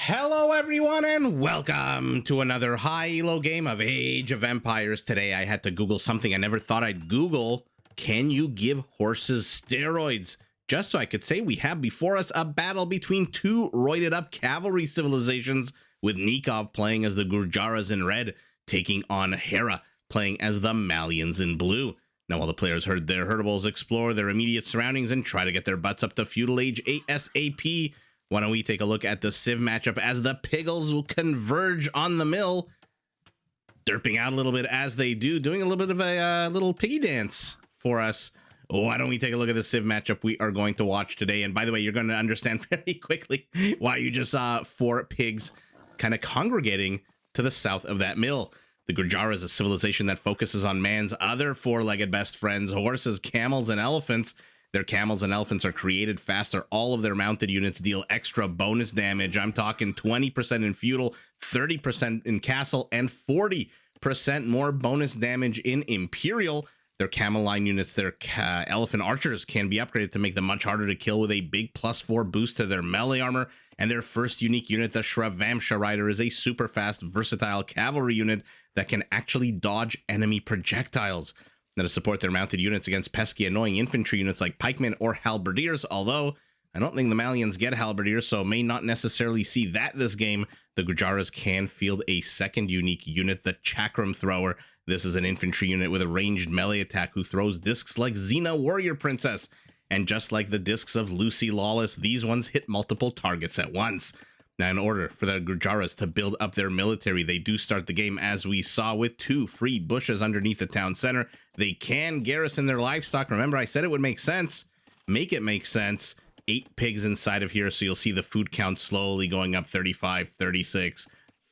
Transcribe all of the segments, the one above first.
Hello everyone and welcome to another high elo game of Age of Empires. Today I had to Google something I never thought I'd Google. Can you give horses steroids? Just so I could say we have before us a battle between two roided up cavalry civilizations, with Nicov playing as the Gurjaras in red, taking on Hera playing as the Malians in blue. Now while the players herd their herdables, explore their immediate surroundings, and try to get their butts up to Feudal Age ASAP, why don't we take a look at the Civ matchup as the Piggles will converge on the mill, derping out a little bit as they do, doing a little bit of a little piggy dance for us. Why don't we take a look at the Civ matchup we are going to watch today? And by the way, you're going to understand very quickly why you just saw four pigs kind of congregating to the south of that mill. The Gurjaras is a civilization that focuses on man's other four-legged best friends, horses, camels, and elephants. Their camels and elephants are created faster. All of their mounted units deal extra bonus damage. I'm talking 20% in feudal, 30% in castle, and 40% more bonus damage in imperial. Their camel line units, their elephant archers, can be upgraded to make them much harder to kill with a big +4 boost to their melee armor. And their first unique unit, the Shravamsha Rider, is a super fast, versatile cavalry unit that can actually dodge enemy projectiles. Now, to support their mounted units against pesky, annoying infantry units like pikemen or halberdiers, although I don't think the Malians get halberdiers, so may not necessarily see that this game, the Gurjaras can field a second unique unit, the Chakram Thrower. This is an infantry unit with a ranged melee attack who throws discs like Xena Warrior Princess. And just like the discs of Lucy Lawless, these ones hit multiple targets at once. Now, in order for the Gurjaras to build up their military, they do start the game, as we saw, with two free bushes underneath the town center. They can garrison their livestock. Remember, I said it would make sense. Make it make sense. 8 pigs inside of here, so you'll see the food count slowly going up, 35, 36,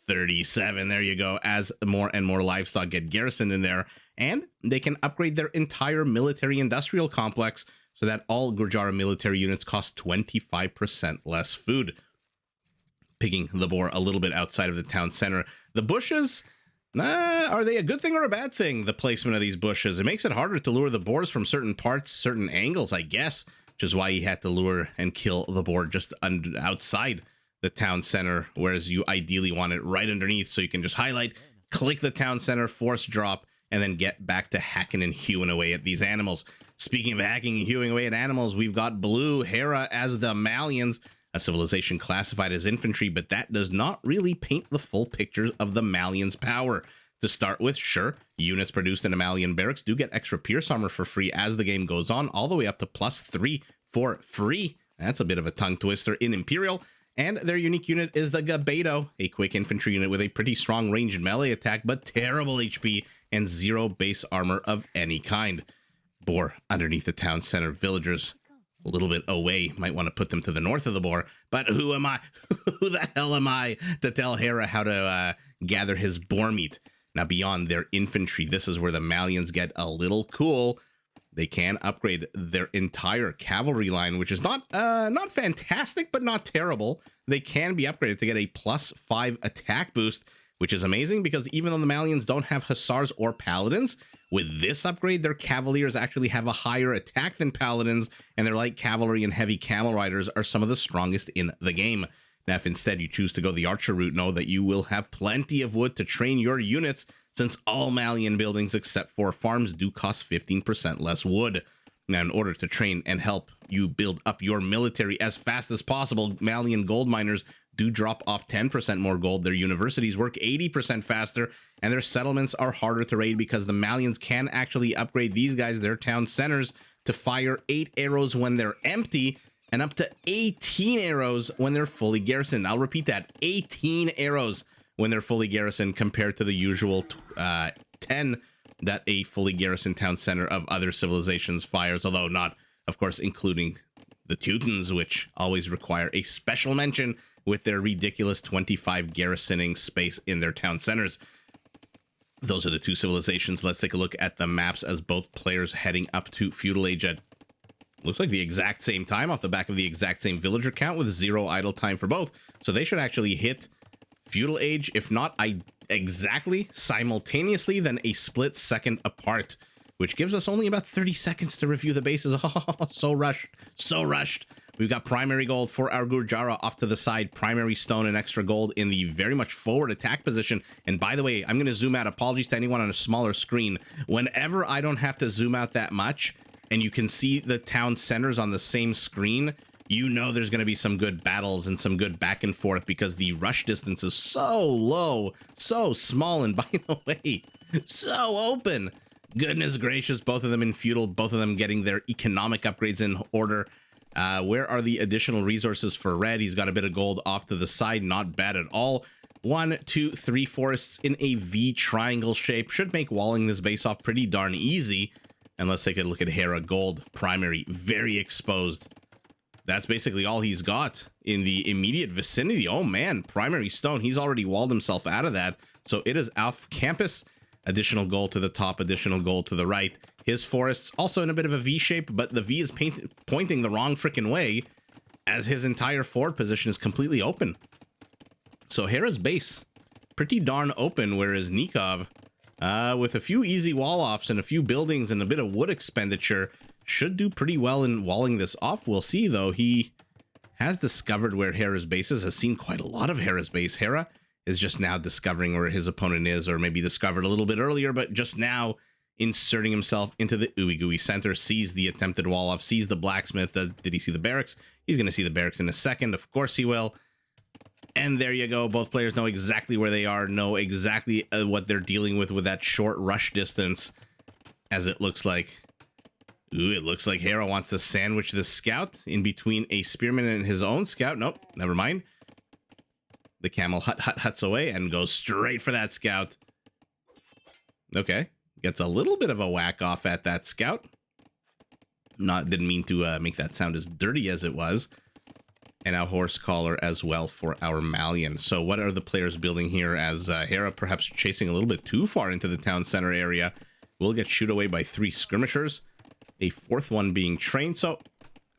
37. There you go, as more and more livestock get garrisoned in there. And they can upgrade their entire military-industrial complex so that all Gurjara military units cost 25% less food. Pigging the boar a little bit outside of the town center. The bushes, are they a good thing or a bad thing, the placement of these bushes? It makes it harder to lure the boars from certain parts, certain angles, I guess, which is why he had to lure and kill the boar just outside the town center, whereas you ideally want it right underneath, so you can just highlight, click the town center, force drop, and then get back to hacking and hewing away at these animals. Speaking of hacking and hewing away at animals, we've got Blue Hera as the Malians, a civilization classified as infantry, but that does not really paint the full picture of the Malians' power. To start with, sure, units produced in a Malian barracks do get extra pierce armor for free as the game goes on, all the way up to +3 for free. That's a bit of a tongue twister in Imperial. And their unique unit is the Gabedo, a quick infantry unit with a pretty strong ranged melee attack, but terrible HP and 0 base armor of any kind. Boar underneath the town center. Villagers a little bit away, might want to put them to the north of the boar, but who am I? Who the hell am I to tell Hera how to gather his boar meat? Now, beyond their infantry, this is where the Malians get a little cool. They can upgrade their entire cavalry line, which is not fantastic, but not terrible. They can be upgraded to get a +5 attack boost, which is amazing because even though the Malians don't have hussars or paladins, with this upgrade, their cavaliers actually have a higher attack than paladins, and their light cavalry and heavy camel riders are some of the strongest in the game. Now, if instead you choose to go the archer route, know that you will have plenty of wood to train your units, since all Malian buildings except for farms do cost 15% less wood. Now, in order to train and help you build up your military as fast as possible, Malian gold miners do drop off 10% more gold. Their universities work 80% faster, and their settlements are harder to raid because the Malians can actually upgrade these guys, their town centers, to fire 8 arrows when they're empty and up to 18 arrows when they're fully garrisoned. I'll repeat that, 18 arrows when they're fully garrisoned compared to the usual 10 that a fully garrisoned town center of other civilizations fires, although not, of course, including the Teutons, which always require a special mention with their ridiculous 25 garrisoning space in their town centers. Those are the two civilizations. Let's take a look at the maps as both players heading up to Feudal Age at, looks like, the exact same time, off the back of the exact same villager count with 0 idle time for both. So they should actually hit Feudal Age, if not exactly simultaneously, then a split second apart, which gives us only about 30 seconds to review the bases. Oh, so rushed, so rushed. We've got primary gold for our Gurjara off to the side, primary stone and extra gold in the very much forward attack position. And by the way, I'm going to zoom out. Apologies to anyone on a smaller screen. Whenever I don't have to zoom out that much and you can see the town centers on the same screen, you know there's going to be some good battles and some good back and forth because the rush distance is so low, so small, and by the way, so open. Goodness gracious, both of them in feudal, both of them getting their economic upgrades in order. Where are the additional resources for red? He's got a bit of gold off to the side, not bad at all. 1, 2, 3 forests in a V triangle shape should make walling this base off pretty darn easy. And let's take a look at Hera. Gold, primary, very exposed. That's basically all he's got in the immediate vicinity. Oh man, primary stone, he's already walled himself out of that. So it is off campus. Additional gold to the top, additional gold to the right. His forests also in a bit of a V shape, but the V is pointing the wrong freaking way as his entire forward position is completely open. So Hera's base, pretty darn open, whereas Nicov, with a few easy wall-offs and a few buildings and a bit of wood expenditure, should do pretty well in walling this off. We'll see, though. He has discovered where Hera's base is, has seen quite a lot of Hera's base. Hera is just now discovering where his opponent is, or maybe discovered a little bit earlier, but just now inserting himself into the ooey gooey center, sees the attempted wall off, sees the blacksmith. Did he see the barracks? He's going to see the barracks in a second. Of course he will. And there you go. Both players know exactly where they are, know exactly what they're dealing with that short rush distance, as it looks like. Ooh, it looks like Hera wants to sandwich the scout in between a spearman and his own scout. Nope, never mind. The camel huts away and goes straight for that scout. Okay, gets a little bit of a whack off at that scout. Didn't mean to make that sound as dirty as it was. And a horse collar as well for our Malian. So what are the players building here as Hera perhaps chasing a little bit too far into the town center area? Will get shoot away by 3 skirmishers. A 4th one being trained. So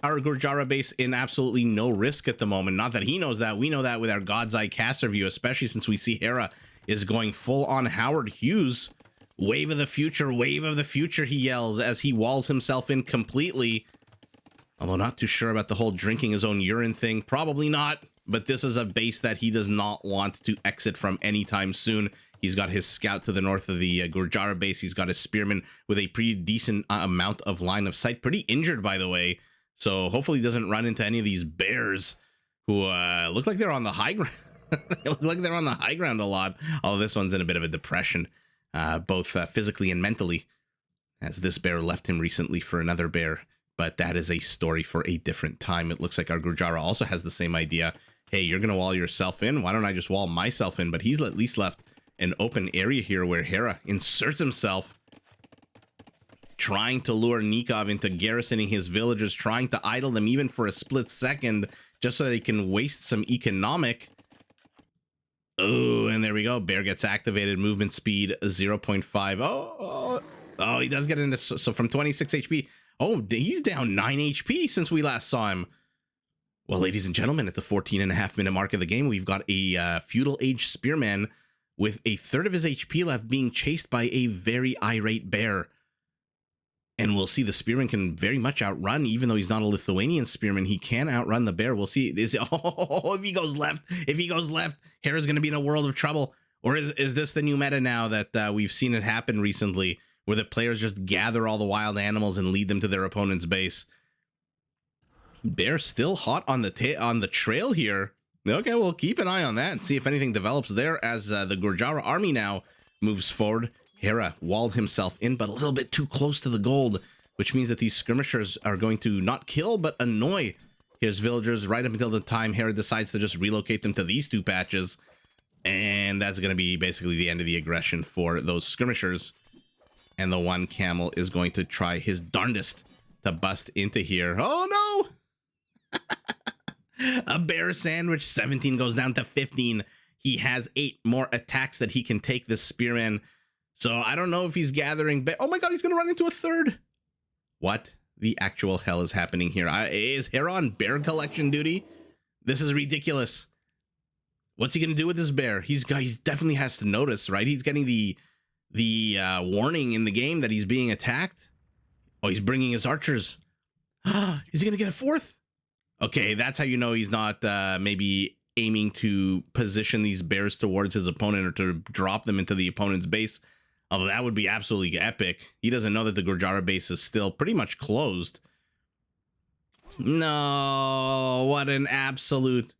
our Gurjara base in absolutely no risk at the moment. Not that he knows that. We know that with our God's Eye caster view, especially since we see Hera is going full on Howard Hughes. Wave of the future, he yells as he walls himself in completely. Although not too sure about the whole drinking his own urine thing. Probably not. But this is a base that he does not want to exit from anytime soon. He's got his scout to the north of the Gurjara base. He's got his spearman with a pretty decent amount of line of sight. Pretty injured, by the way. So hopefully he doesn't run into any of these bears who look like they're on the high ground. They look like they're on the high ground a lot. Although this one's in a bit of a depression, both physically and mentally, as this bear left him recently for another bear. But that is a story for a different time. It looks like our Gurjara also has the same idea. Hey, you're going to wall yourself in? Why don't I just wall myself in? But he's at least left an open area here where Hera inserts himself, trying to lure Nicov into garrisoning his villagers, trying to idle them even for a split second, just so that he can waste some economic. Oh, and there we go. Bear gets activated. Movement speed 0.5. Oh, he does get into, so from 26 HP. Oh, he's down 9 HP since we last saw him. Well, ladies and gentlemen, at the 14.5-minute mark of the game, we've got a Feudal Age Spearman with a third of his HP left being chased by a very irate bear. And we'll see the Spearman can very much outrun, even though he's not a Lithuanian Spearman, he can outrun the bear. We'll see. If he goes left, Hera's going to be in a world of trouble. Or is this the new meta now that we've seen it happen recently, where the players just gather all the wild animals and lead them to their opponent's base? Bear still hot on the trail here. Okay, we'll keep an eye on that and see if anything develops there as the Gurjara army now moves forward. Hera walled himself in, but a little bit too close to the gold, which means that these skirmishers are going to not kill, but annoy his villagers right up until the time Hera decides to just relocate them to these 2 patches. And that's going to be basically the end of the aggression for those skirmishers. And the one camel is going to try his darndest to bust into here. Oh, no! A bear sandwich. 17 goes down to 15. He has 8 more attacks that he can take, this spearman. So I don't know if he's gathering. Oh my god, he's going to run into a third. What the actual hell is happening here? Is Hera on bear collection duty? This is ridiculous. What's he going to do with this bear? He definitely has to notice, right? He's getting the warning in the game that he's being attacked. Oh, he's bringing his archers. Is he going to get a 4th? Okay, that's how you know he's not maybe aiming to position these bears towards his opponent or to drop them into the opponent's base. Although that would be absolutely epic. He doesn't know that the Gurjara base is still pretty much closed. No, what an absolute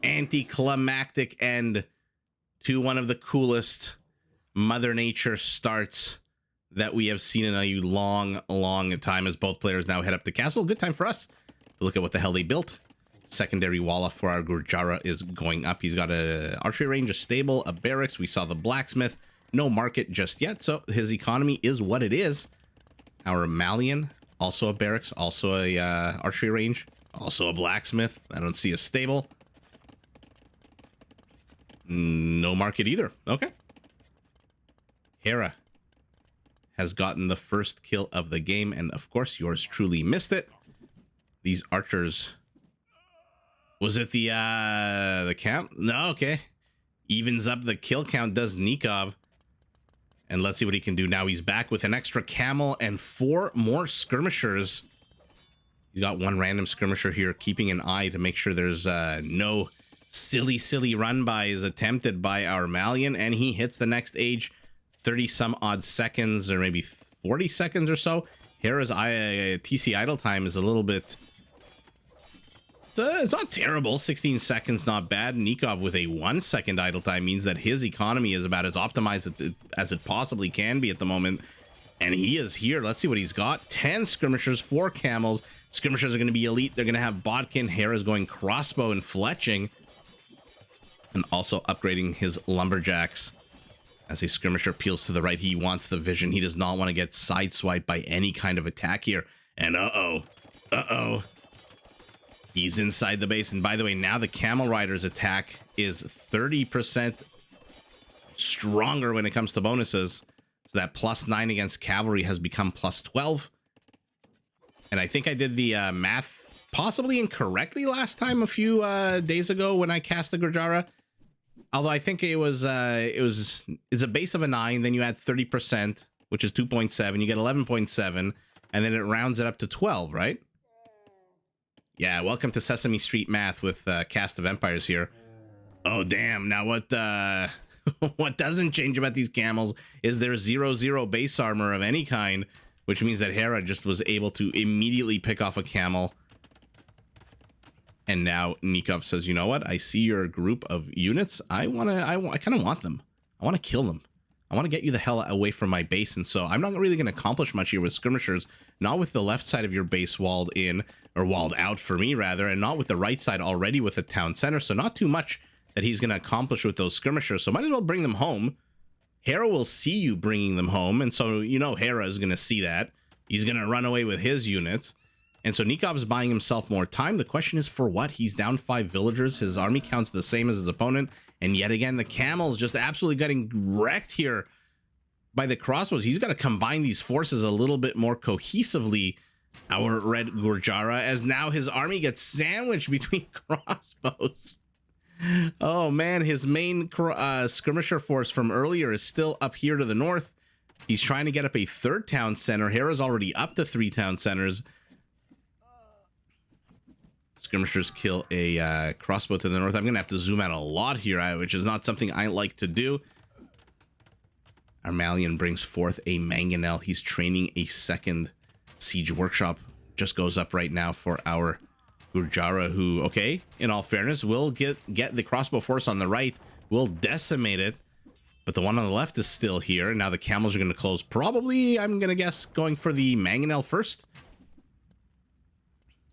anticlimactic end to one of the coolest Mother Nature starts that we have seen in a long, long time, as both players now head up the castle. Good time for us to look at what the hell they built. Secondary wall off for our Gurjara is going up. He's got a archery range, a stable, a barracks. We saw the blacksmith. No market just yet, so his economy is what it is. Our Malian, also a barracks, also a archery range, also a blacksmith. I don't see a stable. No market either. Okay. Hera has gotten the first kill of the game, and of course yours truly missed it. These archers. Was it the count? No, okay. Evens up the kill count, does Nicov. And let's see what he can do now. He's back with an extra camel and 4 more skirmishers. He's got 1 random skirmisher here, keeping an eye to make sure there's no silly run-bys attempted by our Malian. And he hits the next age 30-some-odd seconds, or maybe 40 seconds or so. Hera's TC idle time is a little bit... It's not terrible. 16 seconds, not bad. Nicov with a 1 second idle time means that his economy is about as optimized as it possibly can be at the moment. And he is here. Let's see what he's got. 10 skirmishers, 4 camels. Skirmishers are going to be elite. They're going to have bodkin. Hera's going crossbow and fletching. And also upgrading his lumberjacks. As a skirmisher peels to the right, he wants the vision. He does not want to get sideswiped by any kind of attack here. And uh-oh. He's inside the base. And by the way, now the Camel Rider's attack is 30% stronger when it comes to bonuses. So that +9 against cavalry has become +12. And I think I did the math possibly incorrectly last time a few days ago when I cast the Gurjara. Although I think it's a base of a 9, then you add 30%, which is 2.7. You get 11.7, and then it rounds it up to 12, right? Yeah, welcome to Sesame Street math with Cast of Empires here. Oh, damn. Now what what doesn't change about these camels is their 0/0 base armor of any kind, which means that Hera just was able to immediately pick off a camel. And now Nicov says, you know what? I see your group of units. I kind of want them. I want to kill them. I want to get you the hell away from my base. And so I'm not really going to accomplish much here with skirmishers, not with the left side of your base walled in, or walled out for me rather, and not with the right side already with the town center. So not too much that he's going to accomplish with those skirmishers. So might as well bring them home. Hera will see you bringing them home. And so, you know, Hera is going to see that. He's going to run away with his units. And so Nikov's buying himself more time. The question is for what? He's down 5 villagers. His army count's the same as his opponent. And yet again, the camels just absolutely getting wrecked here by the crossbows. He's got to combine these forces a little bit more cohesively, our red Gurjara, as now his army gets sandwiched between crossbows. Oh man, his main skirmisher force from earlier is still up here to the north. He's trying to get up a 3rd town center. Hera's already up to 3 town centers. Skirmishers kill a crossbow to the north. I'm going to have to zoom out a lot here, which is not something I like to do. Our Malian brings forth a mangonel. He's training a 2nd siege workshop. Just goes up right now for our Gurjara, who, okay, in all fairness, will get the crossbow force on the right. Will decimate it. But the one on the left is still here. Now the camels are going to close. Probably, I'm going to guess, going for the mangonel first.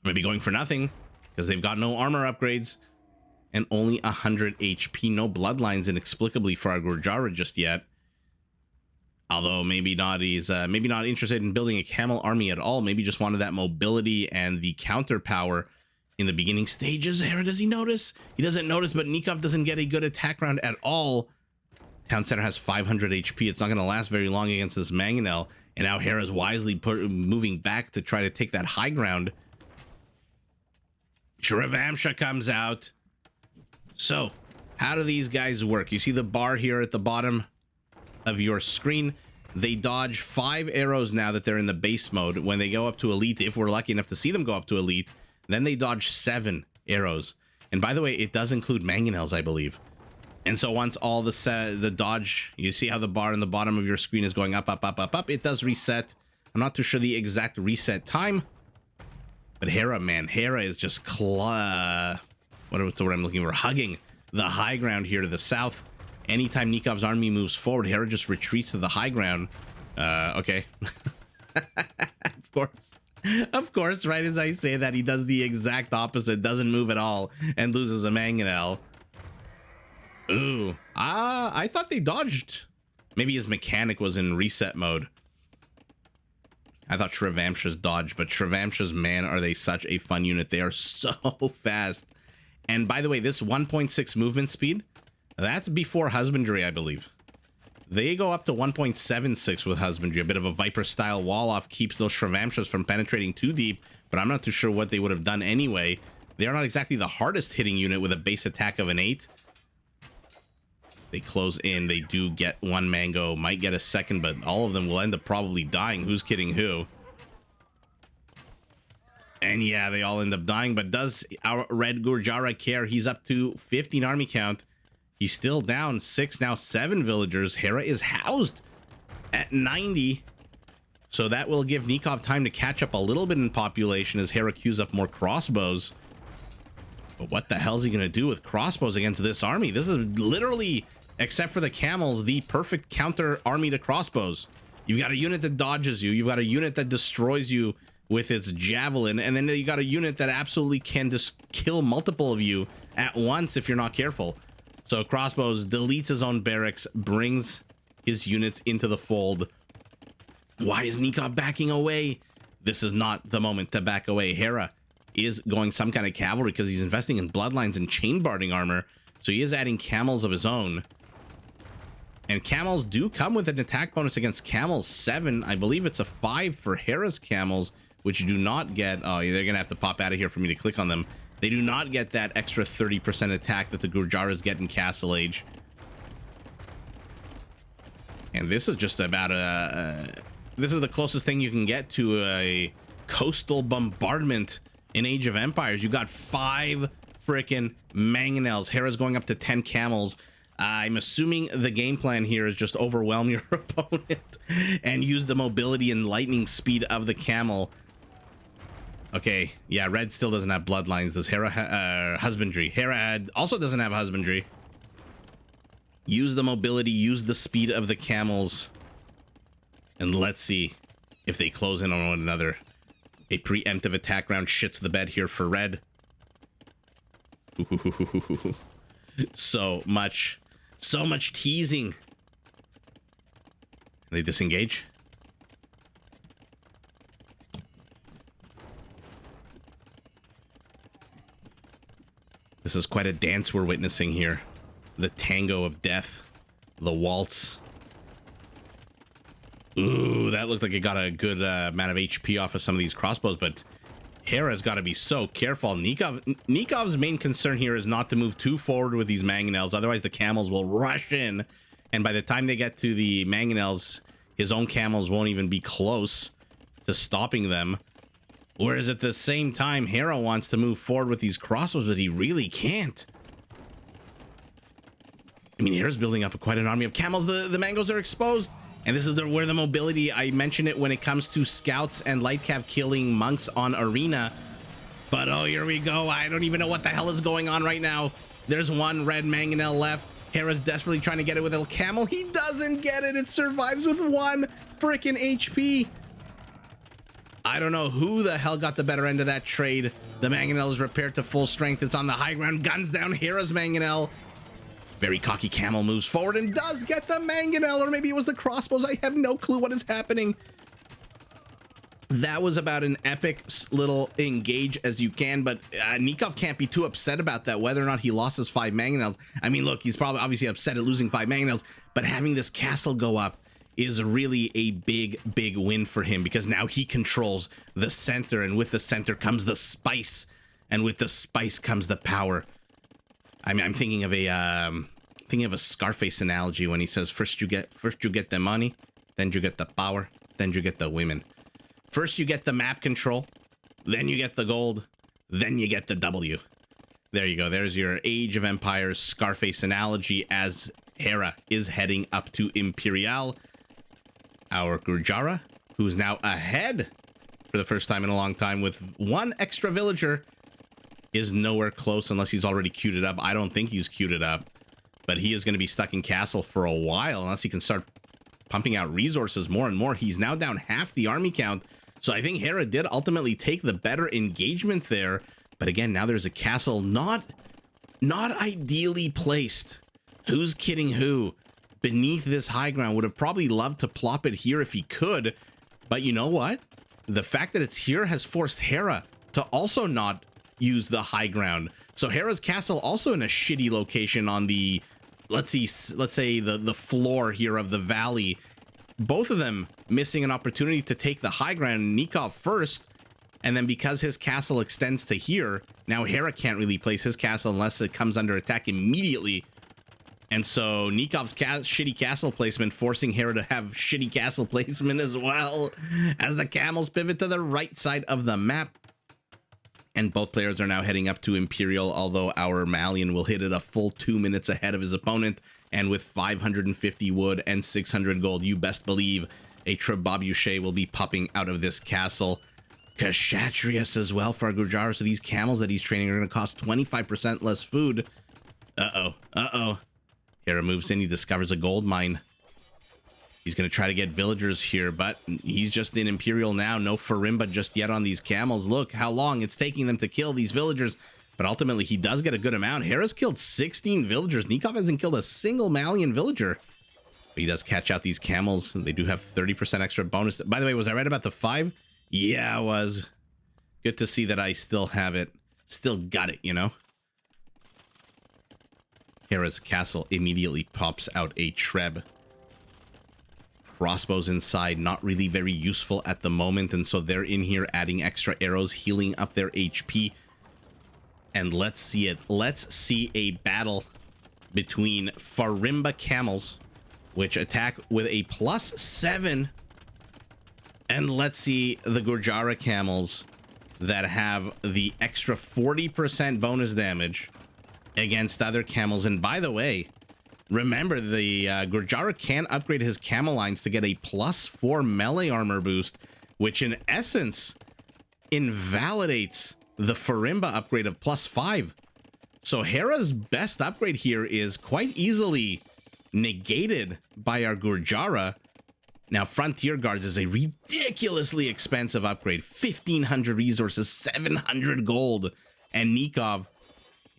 Maybe going for nothing, because they've got no armor upgrades and only 100 HP. No bloodlines inexplicably for our Gurjara just yet. Although maybe not, he's maybe not interested in building a camel army at all. Maybe just wanted that mobility and the counter power in the beginning stages. Hera, does he notice? He doesn't notice, but Nicov doesn't get a good attack round at all. Town center has 500 HP. It's not going to last very long against this mangonel. And now Hera's wisely moving back to try to take that high ground. Shravamsha comes out. So, how do these guys work? You see the bar here at the bottom of your screen. They dodge 5 arrows now that they're in the base mode. When they go up to elite, if we're lucky enough to see them go up to elite, Then they dodge 7 arrows. And by the way, it does include mangonels, I believe. And so once all the dodge, you see how the bar in the bottom of your screen is going up, up, up, up, up. It does reset. I'm not too sure the exact reset time. But Hera, man, Hera is just what's the word I'm looking for? Hugging the high ground here to the south. Anytime Nikov's army moves forward, Hera just retreats to the high ground. Okay. Of course, right as I say that, he does the exact opposite, doesn't move at all, and loses a mangonel. Ooh. I thought they dodged. Maybe his mechanic was in reset mode. I thought Shrivamsha's dodged, but Shrivamsha's, man, are they such a fun unit. They are so fast. And by the way, this 1.6 movement speed, that's before Husbandry, I believe. They go up to 1.76 with Husbandry. A bit of a Viper-style wall-off keeps those Shrivamshas from penetrating too deep, but I'm not too sure what they would have done anyway. They are not exactly the hardest hitting unit with a base attack of an 8. They close in. They do get 1 mango, might get a second, but all of them will end up probably dying. Who's kidding who? And yeah, they all end up dying, but does our red Gurjara care? He's up to 15 army count. He's still down 6, now 7 villagers. Hera is housed at 90. So that will give Nicov time to catch up a little bit in population as Hera queues up more crossbows. But what the hell is he going to do with crossbows against this army? This is literally, except for the camels, the perfect counter army to crossbows. You've got a unit that dodges you. You've got a unit that destroys you with its javelin. And then you got a unit that absolutely can just kill multiple of you at once if you're not careful. So crossbows deletes his own barracks, brings his units into the fold. Why is Nicov backing away? This is not the moment to back away. Hera is going some kind of cavalry because he's investing in bloodlines and chain barding armor. So he is adding camels of his own. And camels do come with an attack bonus against camels 7. I believe it's a 5 for Hera's camels, which do not get... Oh, they're going to have to pop out of here for me to click on them. They do not get that extra 30% attack that the Gurjaras get in Castle Age. And this is just about this is the closest thing you can get to a coastal bombardment in Age of Empires. You got 5 freaking mangonels. Hera's going up to 10 camels. I'm assuming the game plan here is just overwhelm your opponent and use the mobility and lightning speed of the camel. Okay, yeah, red still doesn't have bloodlines. Does Hera husbandry? Hera also doesn't have husbandry. Use the mobility, use the speed of the camels. And let's see if they close in on one another. A preemptive attack round shits the bed here for red. So much teasing. They disengage. This is quite a dance we're witnessing here. The tango of death. The waltz. Ooh, that looked like it got a good amount of HP off of some of these crossbows, but Hera's got to be so careful. Nikov's main concern here is not to move too forward with these mangonels, otherwise the camels will rush in, and by the time they get to the mangonels, his own camels won't even be close to stopping them. Whereas at the same time, Hera wants to move forward with these crossbows, but he really can't. I mean, Hera's building up quite an army of camels. The mangoes are exposed. And this is where the mobility, I mentioned it when it comes to scouts and light cav killing monks on arena. But oh, here we go. I don't even know what the hell is going on right now. There's 1 red mangonel left. Hera's desperately trying to get it with a camel. He doesn't get it. It survives with 1 freaking HP. I don't know who the hell got the better end of that trade. The mangonel is repaired to full strength. It's on the high ground. Guns down Hera's mangonel. Very cocky camel moves forward and does get the mangonel, or maybe it was the crossbows. I have no clue what is happening. That was about an epic little engage as you can, but Nicov can't be too upset about that, whether or not he lost his 5 mangonels. I mean, look, he's probably obviously upset at losing 5 mangonels, but having this castle go up is really a big win for him, because now he controls the center, and with the center comes the spice, and with the spice comes the power. I mean, I'm thinking of a Scarface analogy when he says, first you get the money, then you get the power, then you get the women. First you get the map control, then you get the gold, then you get the W. There you go. There's your Age of Empires Scarface analogy as Hera is heading up to Imperial. Our Gurjara, who's now ahead for the first time in a long time with one extra villager, is nowhere close unless he's already queued it up. I don't think he's queued it up, but he is going to be stuck in castle for a while unless he can start pumping out resources more and more. He's now down half the army count. So I think Hera did ultimately take the better engagement there. But again, now there's a castle not ideally placed. Who's kidding who? Beneath this high ground. Would have probably loved to plop it here if he could. But you know what? The fact that it's here has forced Hera to also not use the high ground. So Hera's castle also in a shitty location on the, let's say the floor here of the valley. Both of them missing an opportunity to take the high ground. Nicov first, and then because his castle extends to here, now Hera can't really place his castle unless it comes under attack immediately. And so Nikov's shitty castle placement forcing Hera to have shitty castle placement as well as the camels pivot to the right side of the map. And both players are now heading up to Imperial, although our Malian will hit it a full 2 minutes ahead of his opponent. And with 550 wood and 600 gold, you best believe a trebuchet will be popping out of this castle. Kshatriyas as well for our Gurjaras. So these camels that he's training are going to cost 25% less food. Uh-oh. Hera moves in. He discovers a gold mine. He's going to try to get villagers here, but he's just in Imperial now. No Farimba just yet on these camels. Look how long it's taking them to kill these villagers. But ultimately, he does get a good amount. Hera's killed 16 villagers. Nicov hasn't killed a single Malian villager. But he does catch out these camels. They do have 30% extra bonus. By the way, was I right about the 5? Yeah, I was. Good to see that I still have it. Still got it, you know? Hera's castle immediately pops out a treb. Crossbows inside, not really very useful at the moment, and so they're in here adding extra arrows, healing up their HP. And let's see it. Let's see a battle between Farimba camels, which attack with a +7, and let's see the Gurjara camels that have the extra 40% bonus damage against other camels. And by the way, remember, the Gurjara can upgrade his camel lines to get a +4 melee armor boost, which in essence invalidates the Farimba upgrade of +5. So Hera's best upgrade here is quite easily negated by our Gurjara. Now, Frontier Guards is a ridiculously expensive upgrade. 1,500 resources, 700 gold. And Nicov,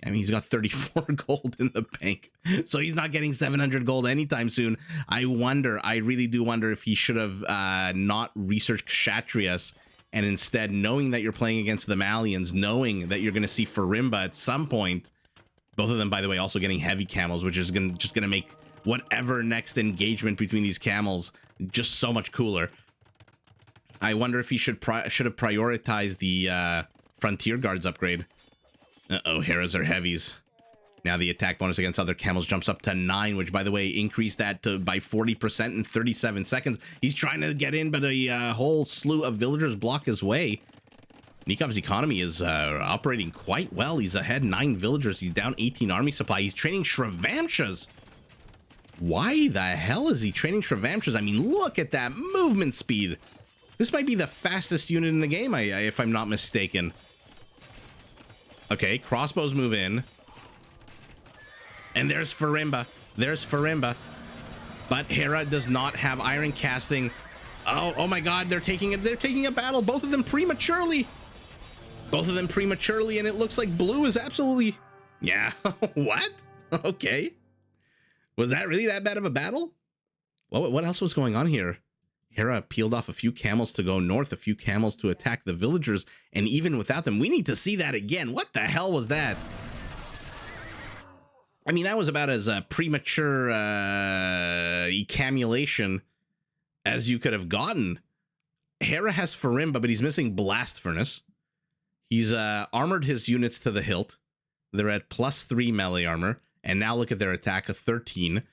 I mean, he's got 34 gold in the bank, so he's not getting 700 gold anytime soon. I really do wonder if he should have not researched Kshatriyas, and instead, knowing that you're playing against the Malians, knowing that you're going to see Farimba at some point, both of them, by the way, also getting heavy camels, which is just going to make whatever next engagement between these camels just so much cooler. I wonder if he should have prioritized the Frontier Guards upgrade. Uh-oh, Hera's are heavies. Now the attack bonus against other camels jumps up to 9, which, by the way, increased that by 40% in 37 seconds. He's trying to get in, but a whole slew of villagers block his way. Nikov's economy is operating quite well. He's ahead 9 villagers. He's down 18 army supply. He's training Shrevamshas. Why the hell is he training Shrevamshas? I mean, look at that movement speed. This might be the fastest unit in the game, if I'm not mistaken. Okay, crossbows move in. And there's Farimba. But Hera does not have iron casting. Oh my god, they're taking a battle, both of them prematurely. And it looks like blue is absolutely... Yeah, what? Okay. Was that really that bad of a battle? What else was going on here? Hera peeled off a few camels to go north, a few camels to attack the villagers, and even without them, we need to see that again. What the hell was that? I mean, that was about as a premature accumulation as you could have gotten. Hera has Farimba, but he's missing Blast Furnace. He's armored his units to the hilt. They're at +3 melee armor, and now look at their attack of 13.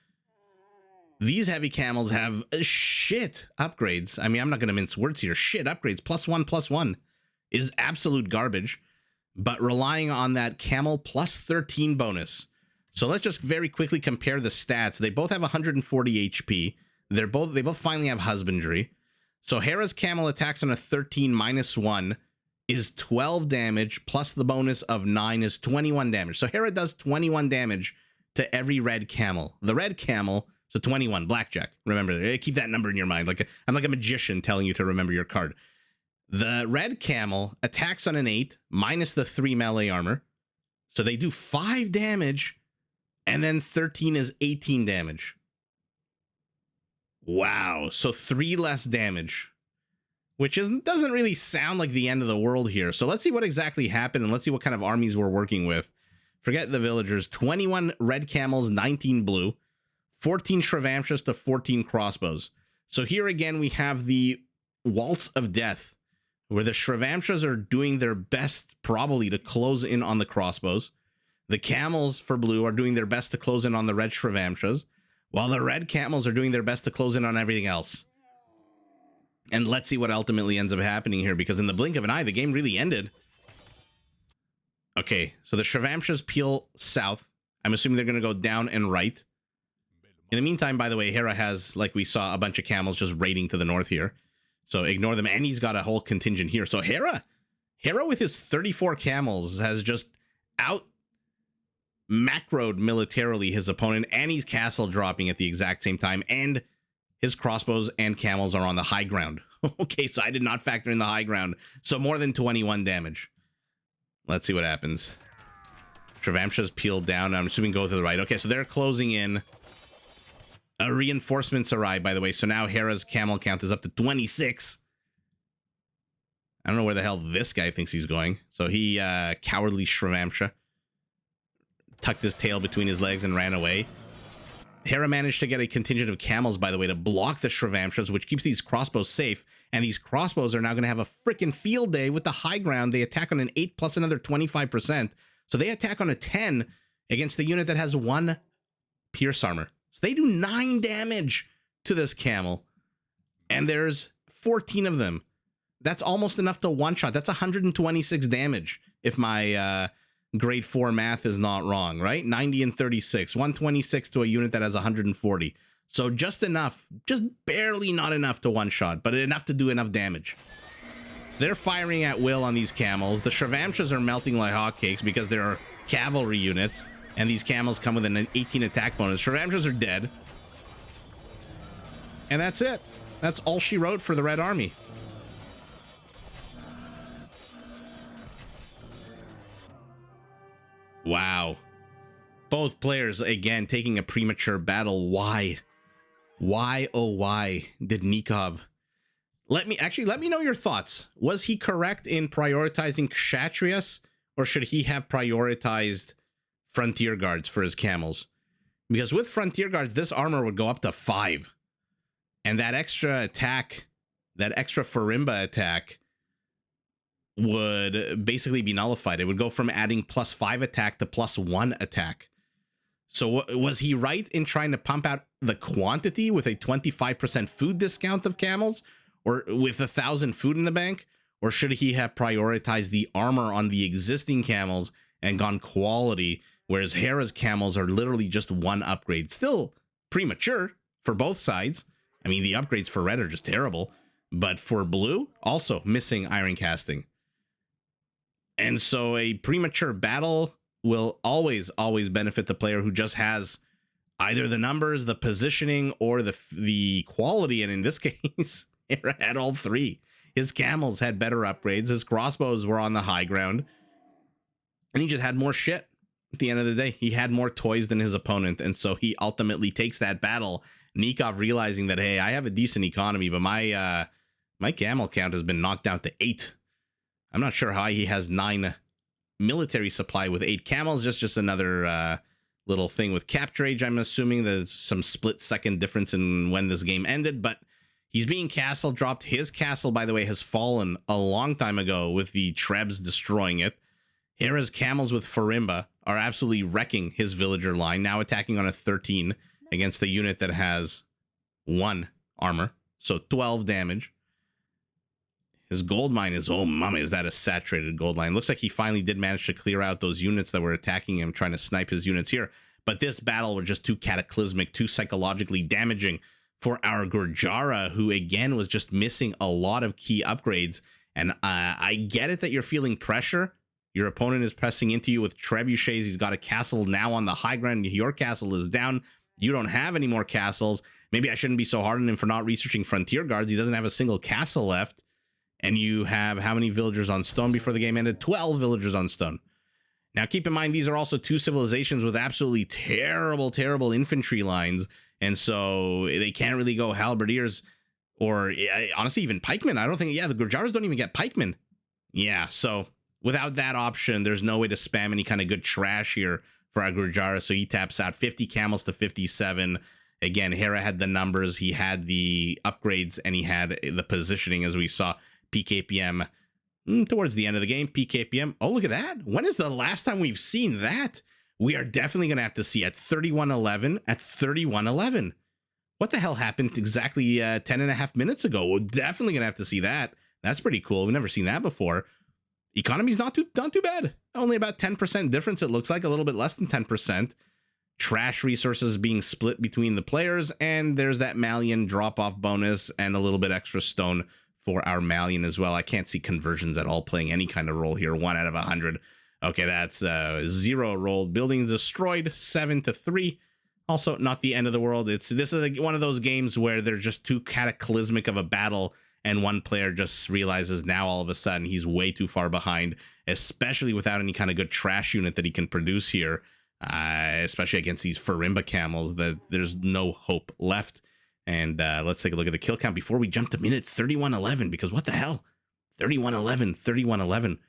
These heavy camels have shit upgrades. I mean, I'm not going to mince words here. Shit upgrades. +1/+1 is absolute garbage. but relying on that camel plus 13 bonus. So let's just very quickly compare the stats. They both have 140 HP. They both finally have husbandry. So Hera's camel attacks on a 13 -1 is 12 damage, plus the bonus of 9 is 21 damage. So Hera does 21 damage to every red camel. The red camel, so 21, blackjack. Remember, keep that number in your mind. I'm like a magician telling you to remember your card. The red camel attacks on an 8, minus the 3 melee armor. So they do 5 damage, and then 13 is 18 damage. Wow, so 3 less damage, which doesn't really sound like the end of the world here. So let's see what exactly happened, and let's see what kind of armies we're working with. Forget the villagers. 21 red camels, 19 blue, 14 Shrevamshas to 14 crossbows. So here again, we have the Waltz of Death, where the Shrevamshas are doing their best probably to close in on the crossbows. The camels for blue are doing their best to close in on the red Shrevamshas, while the red camels are doing their best to close in on everything else. And let's see what ultimately ends up happening here, because in the blink of an eye, the game really ended. Okay, so the Shrevamshas peel south. I'm assuming they're going to go down and right. In the meantime, by the way, Hera has, like we saw, a bunch of camels just raiding to the north here. So ignore them. And he's got a whole contingent here. So Hera with his 34 camels has just out macroed militarily his opponent, and he's castle dropping at the exact same time, and his crossbows and camels are on the high ground. Okay, so I did not factor in the high ground. So more than 21 damage. Let's see what happens. Shrevamshas peeled down. I'm assuming go to the right. Okay, so they're closing in. Reinforcements arrive, by the way. So now Hera's camel count is up to 26. I don't know where the hell this guy thinks he's going. So he, cowardly Shrevamsha, tucked his tail between his legs and ran away. Hera managed to get a contingent of camels, by the way, to block the Shrevamshas, which keeps these crossbows safe. And these crossbows are now going to have a freaking field day with the high ground. They attack on an 8 plus another 25%. So they attack on a 10 against the unit that has 1 pierce armor. So they do 9 damage to this camel. And there's 14 of them. That's almost enough to one-shot. That's 126 damage, if my grade 4 math is not wrong, right? 90 and 36. 126 to a unit that has 140. So just enough, just barely not enough to one-shot, but enough to do enough damage. They're firing at will on these camels. The Shrevamshas are melting like hotcakes because there are cavalry units, and these camels come with an 18 attack bonus. Shrevamshas are dead. And that's it. That's all she wrote for the Red Army. Wow. Both players, again, taking a premature battle. Why? Why, oh why, did Nicov... Let me know your thoughts. Was he correct in prioritizing Kshatriyas, or should he have prioritized Frontier Guards for his camels? Because with Frontier Guards, this armor would go up to 5. And that extra attack, that extra Farimba attack, would basically be nullified. It would go from adding +5 attack to +1 attack. So was he right in trying to pump out the quantity with a 25% food discount of camels, or with 1,000 food in the bank? Or should he have prioritized the armor on the existing camels and gone quality, whereas Hera's camels are literally just 1 upgrade? Still premature for both sides. I mean, the upgrades for red are just terrible, but for blue, also missing iron casting. And so a premature battle will always benefit the player who just has either the numbers, the positioning, or the quality. And in this case, Hera had all 3. His camels had better upgrades. His crossbows were on the high ground. And he just had more shit at the end of the day. He had more toys than his opponent. And so he ultimately takes that battle. Nicov realizing that, hey, I have a decent economy, but my camel count has been knocked down to 8. I'm not sure how he has 9 military supply with 8 camels. Just another little thing with capture age. I'm assuming there's some split second difference in when this game ended, but he's being castle dropped. His castle, by the way, has fallen a long time ago with the Trebs destroying it. Hera's camels with Farimba are absolutely wrecking his villager line, now attacking on a 13 against the unit that has 1 armor, so 12 damage. His gold mine is, oh mama, is that a saturated gold mine? Looks like he finally did manage to clear out those units that were attacking him, trying to snipe his units here. But this battle was just too cataclysmic, too psychologically damaging for our Gurjara, who again was just missing a lot of key upgrades. And I get it that you're feeling pressure. Your opponent is pressing into you with trebuchets. He's got a castle now on the high ground. Your castle is down. You don't have any more castles. Maybe I shouldn't be so hard on him for not researching frontier guards. He doesn't have a single castle left. And you have how many villagers on stone before the game ended? 12 villagers on stone. Now, keep in mind, these are also two civilizations with absolutely terrible, terrible infantry lines. And so they can't really go halberdiers or honestly, even pikemen. I don't think, the Gurjaras don't even get pikemen. Yeah, so without that option, there's no way to spam any kind of good trash here for our Gurjara. So he taps out 50 camels to 57. Again, Hera had the numbers, he had the upgrades, and he had the positioning, as we saw. PKPM towards the end of the game. PKPM. Oh, look at that. When is the last time we've seen that? We are definitely going to have to see at 3111. At 3111. What the hell happened exactly 10 and a half minutes ago? We're definitely going to have to see that. That's pretty cool. We've never seen that before. Economy's not too bad. Only about 10% difference. It looks like a little bit less than 10%. Trash resources being split between the players. And there's that Malian drop-off bonus and a little bit extra stone for our Malian as well. I can't see conversions at all playing any kind of role here. 1 out of 100. Okay, that's 0 rolled. Buildings destroyed, 7-3. Also, not the end of the world. This is one of those games where they're just too cataclysmic of a battle, and one player just realizes now all of a sudden he's way too far behind, especially without any kind of good trash unit that he can produce here, especially against these Farimba camels. That there's no hope left. And let's take a look at the kill count before we jump to minute 3111, because what the hell? 3111.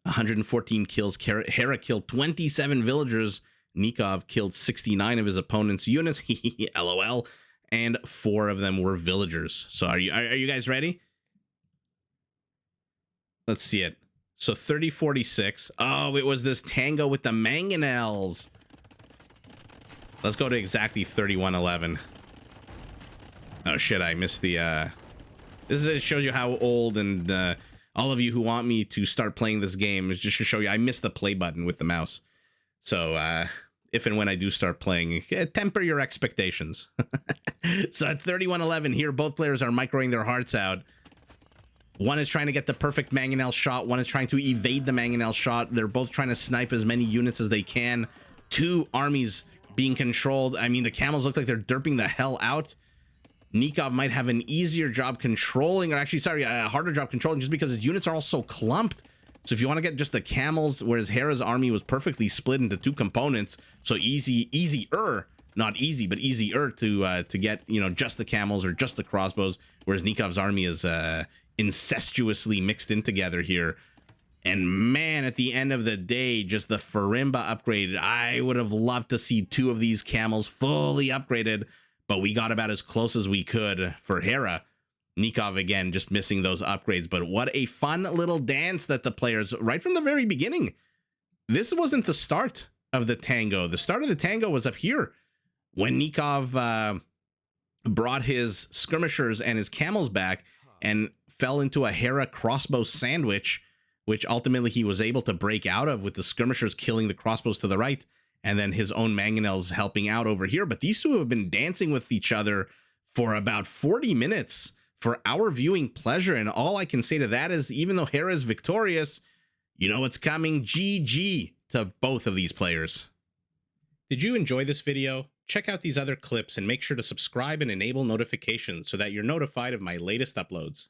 114 kills. Hera killed 27 villagers. Nicov killed 69 of his opponent's units. LOL. And 4 of them were villagers. So are you guys ready? Let's see it. So 3046. Oh, it was this tango with the mangonels. Let's go to exactly 3111. Oh shit, I missed the it shows you how old, and all of you who want me to start playing this game, is just to show you I missed the play button with the mouse. So if and when I do start playing, temper your expectations. So at 3111 here, both players are microing their hearts out. One is trying to get the perfect mangonel shot, one is trying to evade the mangonel shot. They're both trying to snipe as many units as they can. 2 armies being controlled. I mean, the camels look like they're derping the hell out. Nicov might have an easier job controlling, or actually, sorry, a harder job controlling, just because his units are all so clumped. So if you want to get just the camels, whereas Hera's army was perfectly split into 2 components, so easier, not easy, but easier to get, just the camels or just the crossbows, whereas Nikov's army is incestuously mixed in together here. And man, at the end of the day, just the Farimba upgrade, I would have loved to see 2 of these camels fully upgraded, but we got about as close as we could for Hera. Nicov, again, just missing those upgrades. But what a fun little dance that the players, right from the very beginning. This wasn't the start of the tango. The start of the tango was up here when Nicov brought his skirmishers and his camels back and fell into a Hera crossbow sandwich, which ultimately he was able to break out of with the skirmishers killing the crossbows to the right, and then his own mangonels helping out over here. But these 2 have been dancing with each other for about 40 minutes for our viewing pleasure. And all I can say to that is, even though Hera is victorious, you know what's coming. GG to both of these players. Did you enjoy this video? Check out these other clips and make sure to subscribe and enable notifications so that you're notified of my latest uploads.